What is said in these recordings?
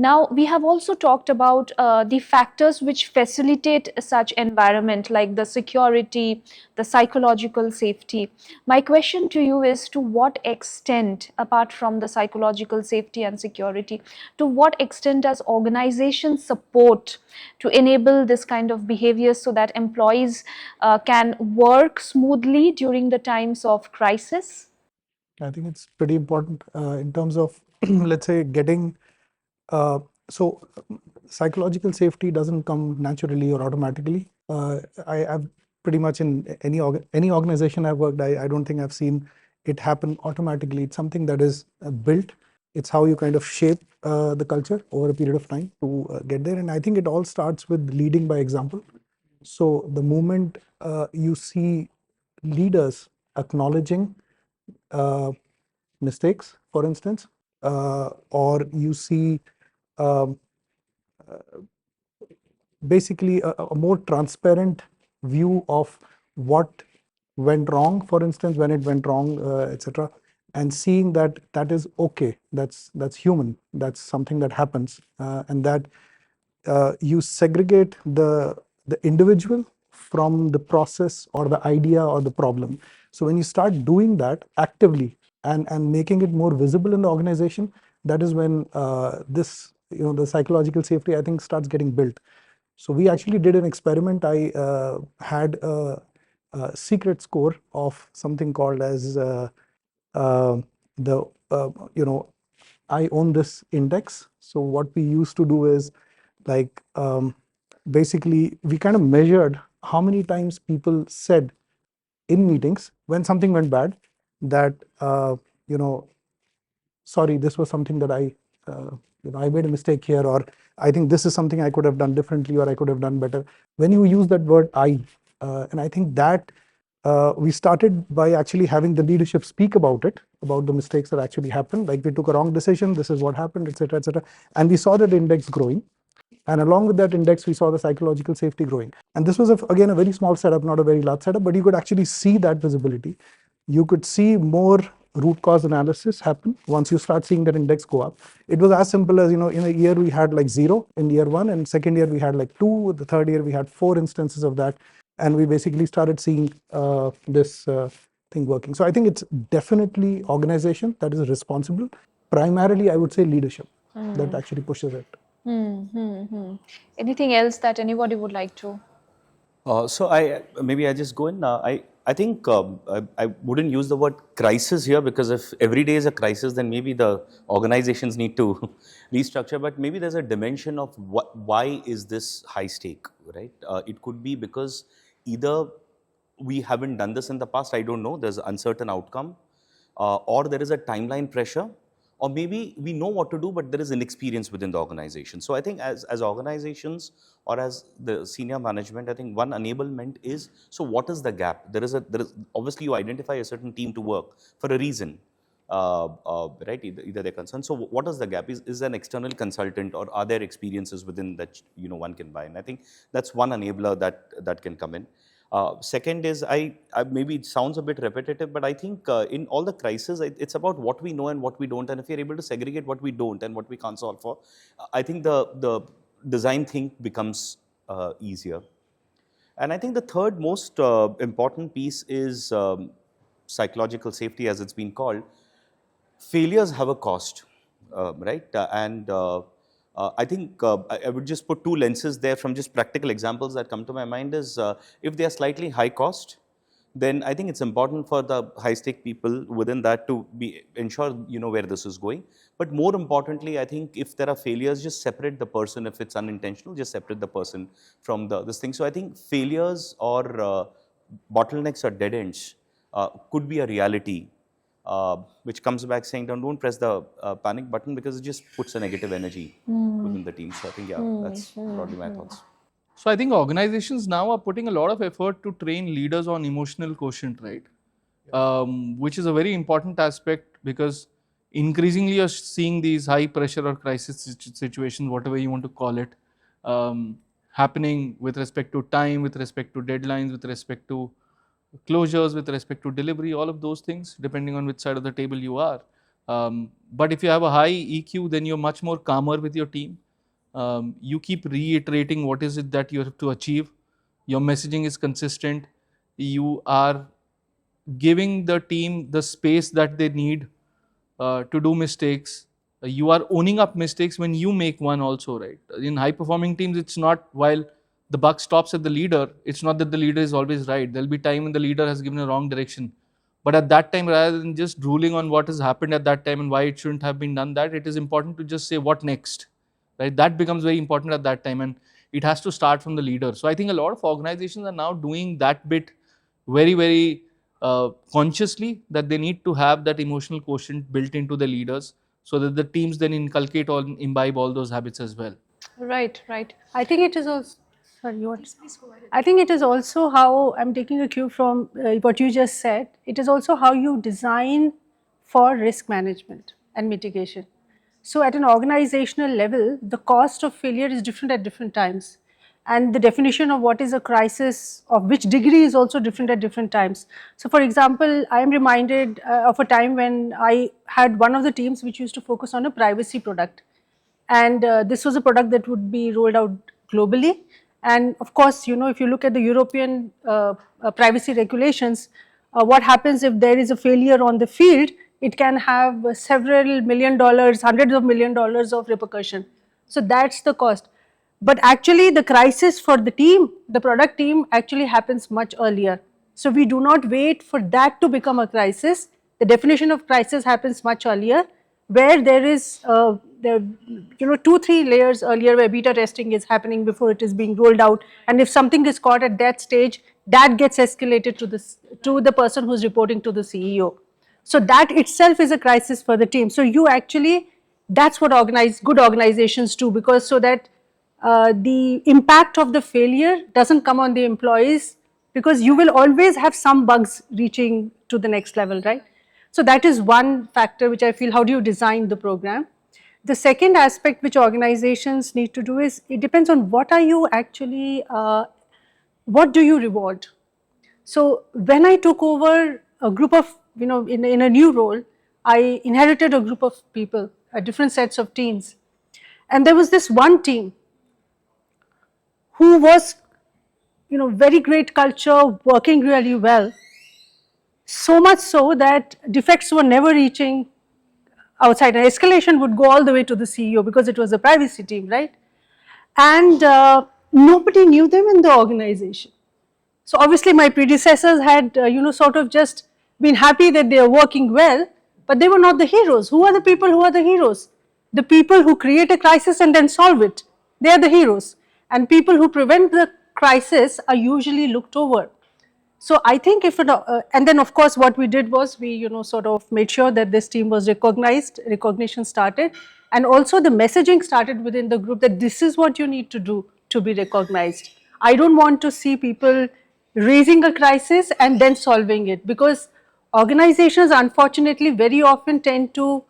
Now, we have also talked about the factors which facilitate such environment, like the security, the psychological safety. My question to you is, to what extent, apart from the psychological safety and security, to what extent does organization support to enable this kind of behavior so that employees can work smoothly during the times of crisis? I think it's pretty important in terms of, let's say, getting, uh, so psychological safety doesn't come naturally or automatically. I've pretty much in any organization I've worked, I don't think I've seen it happen automatically. It's something that is built. It's how you kind of shape the culture over a period of time to get there. And I think it all starts with leading by example. So the moment you see leaders acknowledging uh, mistakes, for instance, or you see um, basically a more transparent view of what went wrong, for instance, when it went wrong, etc., and seeing that that is okay, that's human, that's something that happens, and that you segregate the individual from the process or the idea or the problem. So when you start doing that actively and making it more visible in the organization, that is when this, the psychological safety, I think, starts getting built. So we actually did an experiment. I had a secret score of something called as uh, the I own this index. So what we used to do is, like, basically we kind of measured how many times people said in meetings when something went bad that you know sorry, this was something that I made a mistake here, or I think this is something I could have done differently, or I could have done better. When you use that word I, and I think that we started by actually having the leadership speak about it, about the mistakes that actually happened. Like, we took a wrong decision, this is what happened, etc., etc. And we saw that index growing. And along with that index, we saw the psychological safety growing. And this was, again, a very small setup, not a very large setup, but you could actually see that visibility. You could see more root cause analysis happen once you start seeing that index go up. It was as simple as, in a year we had like 0 in year 1, and second year we had like 2, the third year we had 4 instances of that. And we basically started seeing this thing working. So I think it's definitely organization that is responsible. Primarily, I would say leadership that actually pushes it. Anything else that anybody would like to? So I just go in. I think I wouldn't use the word crisis here, because if every day is a crisis, then maybe the organizations need to restructure. But maybe there's a dimension of why is this high stake, right? It could be because either we haven't done this in the past. I don't know. There's uncertain outcome, or there is a timeline pressure, or maybe we know what to do, but there is inexperience within the organization. So I think as organizations or as the senior management, I think one enablement is, so what is the gap? There is obviously you identify a certain team to work for a reason, right? Either they're concerned. So what is the gap? Is an external consultant, or are there experiences within that one can buy? And I think that's one enabler that can come in. Second is, I maybe it sounds a bit repetitive, but I think in all the crises, it's about what we know and what we don't. And if you're able to segregate what we don't and what we can't solve for, I think the design thing becomes easier. And I think the third most important piece is psychological safety, as it's been called. Failures have a cost, right? I think I would just put two lenses there from just practical examples that come to my mind is, if they are slightly high cost, then I think it's important for the high stake people within that to ensure where this is going. But more importantly, I think if there are failures, just separate the person. If it's unintentional, just separate the person from this thing. So I think failures or bottlenecks or dead ends could be a reality, which comes back saying, don't press the panic button, because it just puts a negative energy within the team. So I think, that's broadly my thoughts. So I think organizations now are putting a lot of effort to train leaders on emotional quotient, right? Which is a very important aspect, because increasingly you're seeing these high pressure or crisis situations, whatever you want to call it, happening with respect to time, with respect to deadlines, with respect to closures, with respect to delivery, all of those things, depending on which side of the table you are. But if you have a high EQ, then you're much more calmer with your team. You keep reiterating what is it that you have to achieve. Your messaging is consistent. You are giving the team the space that they need to do mistakes. You are owning up mistakes when you make one also, right? In high performing teams, it's not while the buck stops at the leader, it's not that the leader is always right. There'll be time when the leader has given a wrong direction. But at that time, rather than just drooling on what has happened at that time and why it shouldn't have been done that, it is important to just say what next, right? That becomes very important at that time, and it has to start from the leader. So I think a lot of organizations are now doing that bit very, very consciously, that they need to have that emotional quotient built into the leaders so that the teams then inculcate or imbibe all those habits as well. Right, right. I think it is also, sorry, you want? I think it is also how, I'm taking a cue from what you just said, it is also how you design for risk management and mitigation. So at an organizational level, the cost of failure is different at different times. And the definition of what is a crisis, of which degree, is also different at different times. So for example, I am reminded of a time when I had one of the teams which used to focus on a privacy product. And this was a product that would be rolled out globally. And of course, you know, if you look at the European privacy regulations, what happens if there is a failure on the field, it can have several $1 million, hundreds of $1 million of repercussion. So that's the cost. But actually the crisis for the team, the product team, actually happens much earlier. So we do not wait for that to become a crisis. The definition of crisis happens much earlier, where there is, you know, 2-3 layers earlier where beta testing is happening before it is being rolled out. And if something is caught at that stage, that gets escalated to the person who's reporting to the CEO. So that itself is a crisis for the team. So you actually, that's what good organizations do, because so that the impact of the failure doesn't come on the employees, because you will always have some bugs reaching to the next level, right? So that is one factor which I feel, how do you design the program? The second aspect which organizations need to do is, it depends on what are you actually, what do you reward? So when I took over a group of, you know, in a new role, I inherited a group of people, different sets of teams. And there was this one team who was, you know, very great culture, working really well. So much so that defects were never reaching outside. An escalation would go all the way to the CEO because it was a privacy team, right? And nobody knew them in the organization. So obviously my predecessors had, you know, sort of just been happy that they are working well, but they were not the heroes. Who are the people who are the heroes? The people who create a crisis and then solve it. They are the heroes. And people who prevent the crisis are usually looked over. So I think if it, and then of course what we did was we, you know, sort of made sure that this team was recognized, recognition started, and also the messaging started within the group that this is what you need to do to be recognized. I don't want to see people raising a crisis and then solving it, because organizations unfortunately very often tend to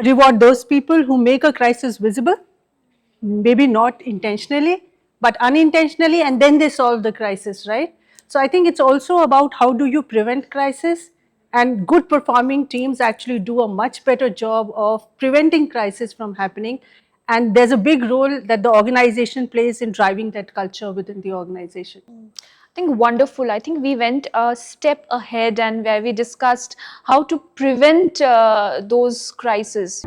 reward those people who make a crisis visible, maybe not intentionally, but unintentionally, and then they solve the crisis, right? So I think it's also about how do you prevent crisis, and good performing teams actually do a much better job of preventing crisis from happening. And there's a big role that the organization plays in driving that culture within the organization. I think wonderful. I think we went a step ahead and where we discussed how to prevent those crises.